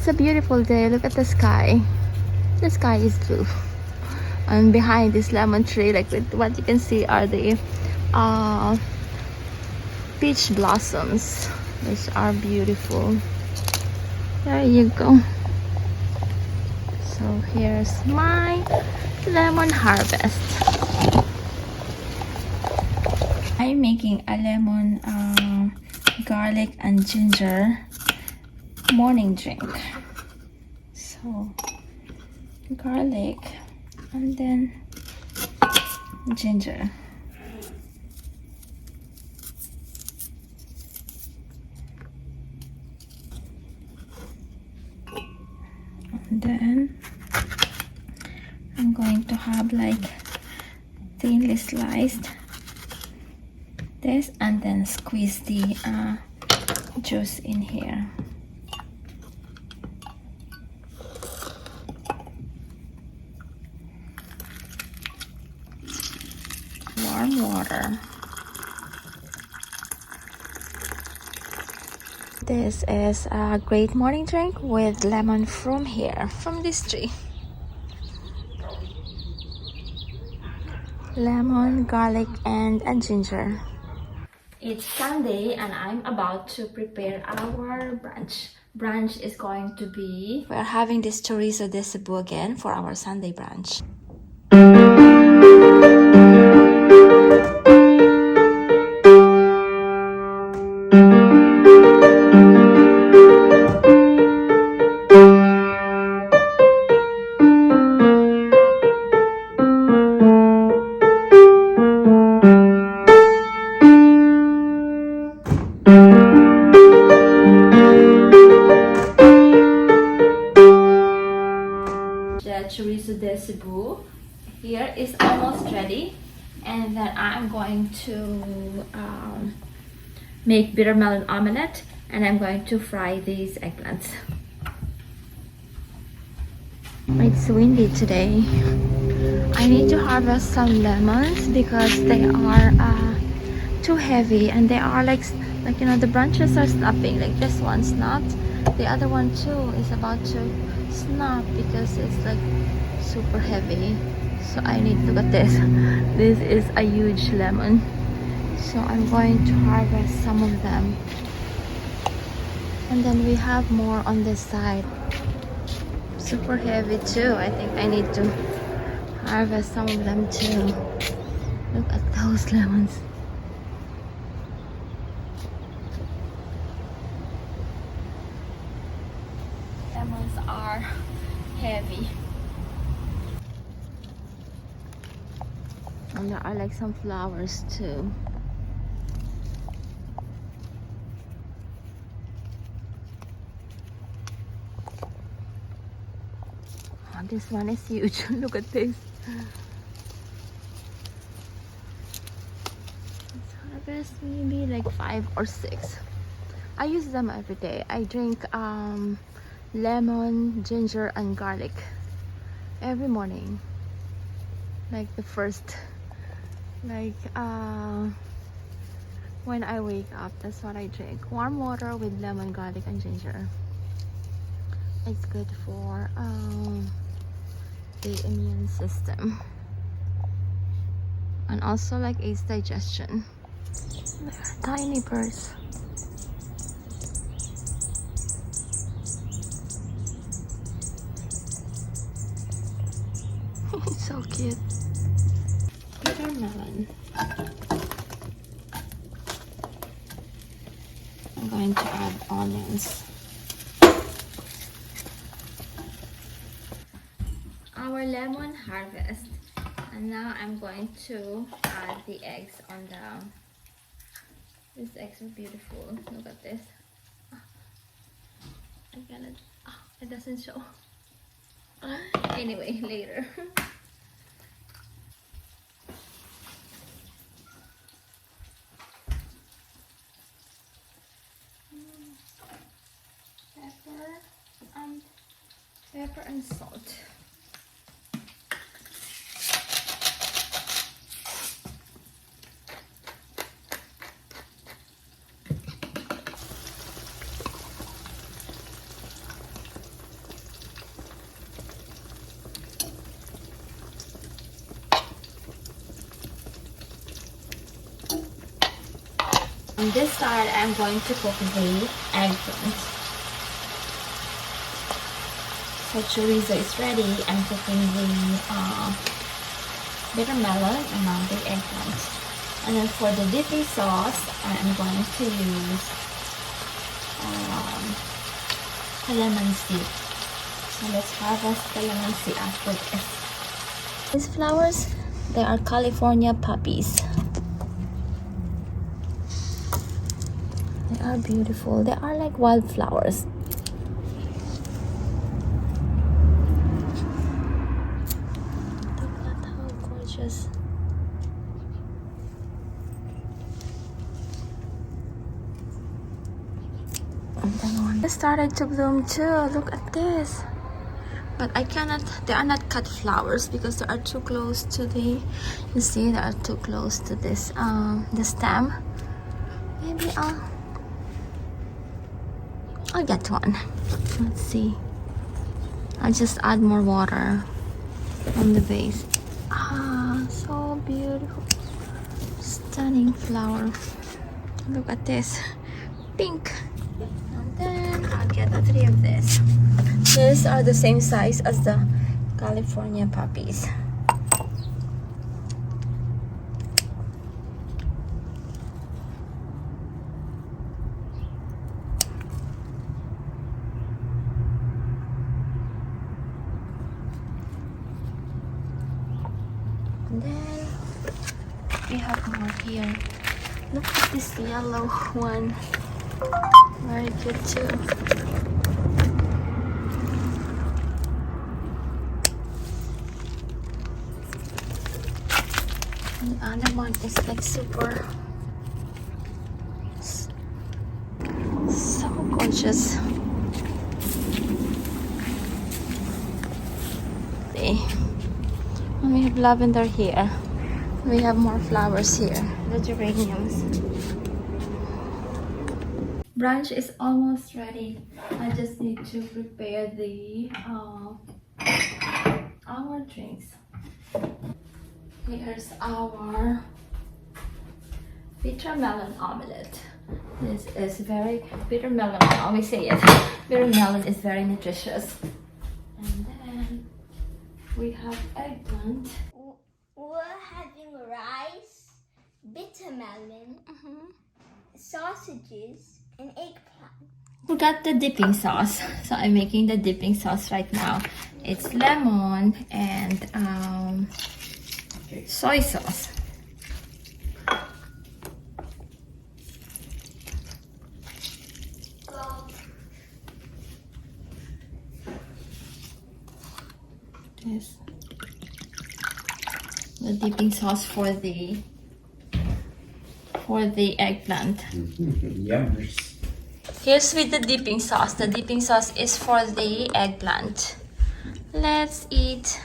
It's a beautiful day. Look at the sky. The sky is blue. And behind this lemon tree, like what you can see are the uh, peach blossoms, which are beautiful. There you go. So here's my lemon harvest. I'm making a lemon garlic and ginger morning drink. So garlic and then ginger. And then I'm going to have like thinly sliced this and then squeeze the juice in here. Warm water. This is a great morning drink with lemon from here, from this tree. Lemon, garlic, and ginger. It's Sunday and I'm about to prepare our brunch. Brunch is going to be... We're having this chorizo de Cebu again for our Sunday brunch. Chorizo de Cebu here is almost ready, and then I'm going to make bitter melon omelette, and I'm going to fry these eggplants. It's windy today. I need to harvest some lemons because they are too heavy, and they are like you know, the branches are snapping. Like this one's not. The other one too is about to snap because it's like super heavy. So I need to look at this. This is a huge lemon. So I'm going to harvest some of them. And then we have more on this side. Super heavy too. I think I need to harvest some of them too. Look at those lemons. Lemons are heavy. And there are like some flowers too. Oh, this one is huge. Look at this. Let's harvest maybe like 5 or 6. I use them every day. I drink lemon, ginger, and garlic every morning. Like the first, like when I wake up, that's what I drink. Warm water with lemon, garlic, and ginger. It's good for the immune system, and also like aids digestion. They're tiny birds. It's so cute. Bitter melon. I'm going to add onions. Our lemon harvest, and now I'm going to add the eggs on the... These eggs are beautiful. Look at this. I cannot... it doesn't show. Anyway, later. Pepper and salt. On this side, I'm going to cook the eggplant. So chorizo is ready. I'm cooking the bitter melon and now the eggplant. And then for the dipping sauce, I'm going to use calamansi. So let's harvest calamansi after this. These flowers, they are California poppies. They are beautiful. They are like wildflowers. Look at how gorgeous. And then one. They started to bloom too. Look at this. But I cannot, they are not cut flowers because they are too close to the, you see, they are too close to this, the stem. Maybe I'll get one. Let's see. I'll just add more water on the base. Ah, so beautiful. Stunning flower. Look at this. Pink. And then I'll get 3 of this. These are the same size as the California poppies. And then we have more here. Look at this yellow one. Very good too. And the other one is like super so gorgeous. See, and we have lavender here. We have more flowers here. The geraniums. Brunch is almost ready. I just need to prepare the our drinks. Here's our bitter melon omelette. This is very bitter melon. I always say it. Bitter melon is very nutritious. And then we have eggplant. We're having rice, bitter melon, sausages, and eggplant. We got the dipping sauce. So I'm making the dipping sauce right now. It's lemon and soy sauce. This the dipping sauce for the eggplant. Yummers. Here's with the dipping sauce. The dipping sauce is for the eggplant. Let's eat.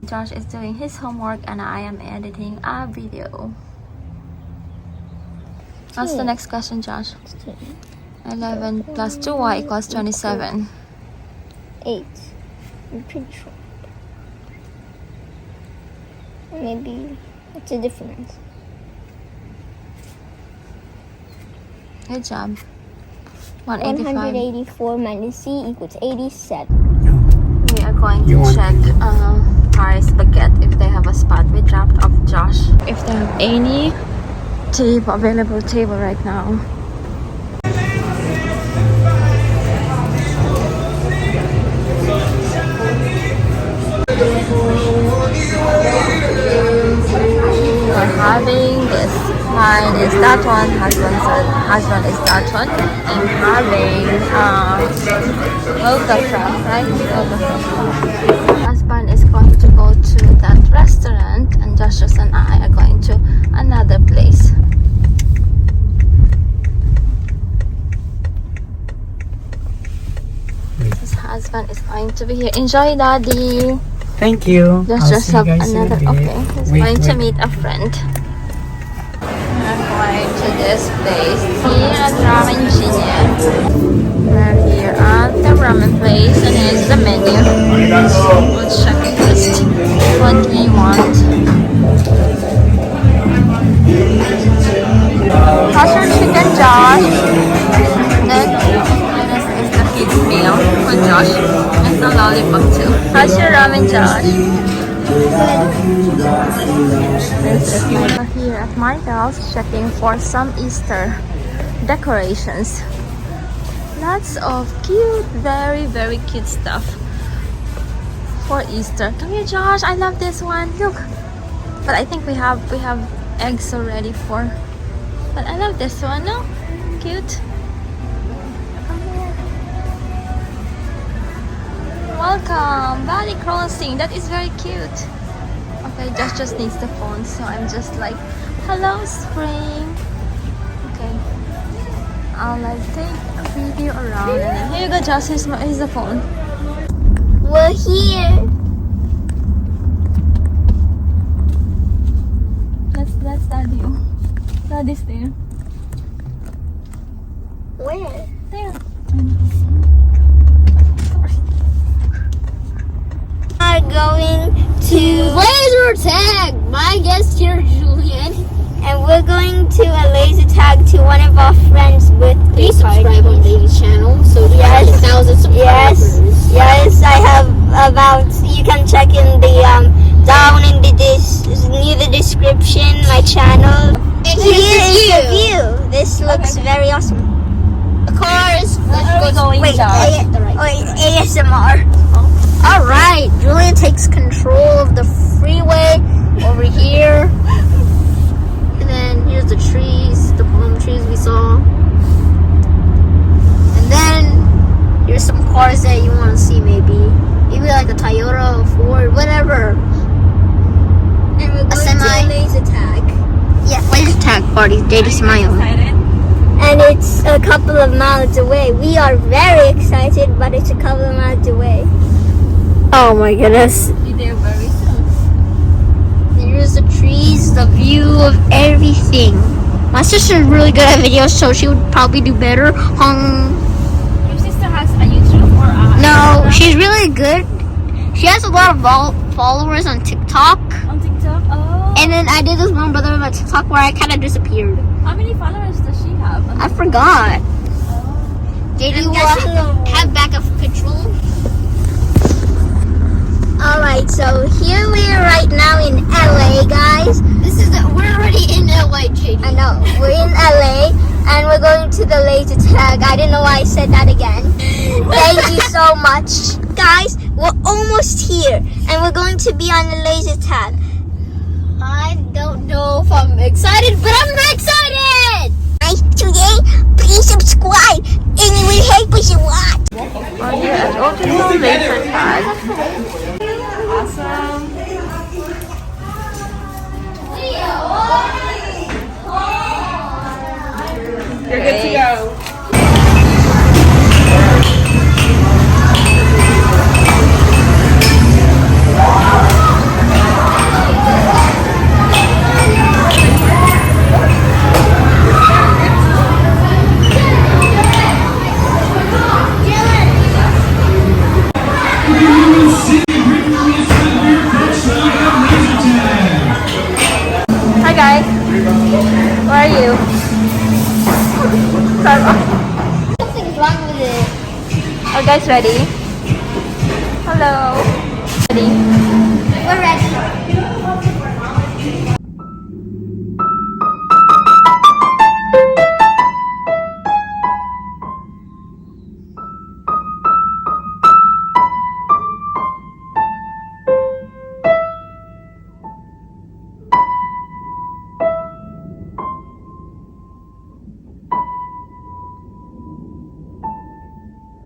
Josh is doing his homework and I am editing a video. What's the next question, Josh? 11 plus 2y equals 27. 8. I'm pretty sure. Maybe it's a difference. Good job. 185. 184 minus c equals 87. We are going to check Paris Baguette if they have a spot. We dropped off Josh. If they have any available table right now. We're having the is that one, husband is that one, and having local shop, right? Local shop. Husband is going to go to that restaurant, and Joshua and I are going to another place. His husband is going to be here. Enjoy, Daddy. Thank you. Just dress up another. Okay, he's going to meet a friend. We're going to this place here at Ramen Genius. We're here at the ramen place, and here's the menu. Let's check it first. What do we want? How's your chicken, Josh? This is the kids meal for Josh. And the lollipop too. How's your ramen, Josh? We're here at Martel's checking for some Easter decorations. Lots of cute, very, very cute stuff for Easter. Come here, Josh. I love this one. Look. But I think we have eggs already for. But I love this one. No? Cute. Welcome, body crossing. That is very cute. Okay, Josh just needs the phone, so I'm just like, hello, spring. Okay, I'll like take a video around, and then here you go, Josh. Here's the phone. We're here. That's Daddy. Daddy's there. Where? There. Are going to laser tag. My guest here, Julian, and we're going to a laser tag to one of our friends' birthday Please subscribe on Baby's channel so we have 1,000 subscribers. Yes, I have about. You can check in the down in the near the description my channel. And Here is here's the the view. view. This looks very awesome. The cars. Where are we going, Wait, Josh? ASMR. All right, Julian takes control of the freeway over here, and then here's the trees, the palm trees we saw, and then here's some cars that you want to see, maybe like a Toyota, a Ford, whatever. And we're A going semi. to a laser tag. Yeah, laser tag party. Daddy smile. Excited? And it's a couple of miles away. We are very excited, but it's a couple of miles away. Oh my goodness. Be there very soon. Here's the trees, the view of everything. My sister's really good at videos, so she would probably do better. Your sister has a YouTube or a No, she's really good. She has a lot of followers on TikTok. on TikTok? Oh. And then I did this one brother on TikTok where I kind of disappeared. How many followers does she have? I forgot. Did you have backup control? Alright, so here we are right now in LA, guys. We're already in LA, JD. I know, we're in LA and we're going to the laser tag. I didn't know why I said that again. Thank you so much. Guys, we're almost here and we're going to be on the laser tag. I don't know if I'm excited, but I'm excited! Today, please subscribe and it will help us a lot. We're here at Ultrasound Laser Tag. Awesome. You're good to go. Hi guys, where are you? Nothing's wrong with it. Are you guys ready? Hello. Ready? We're ready.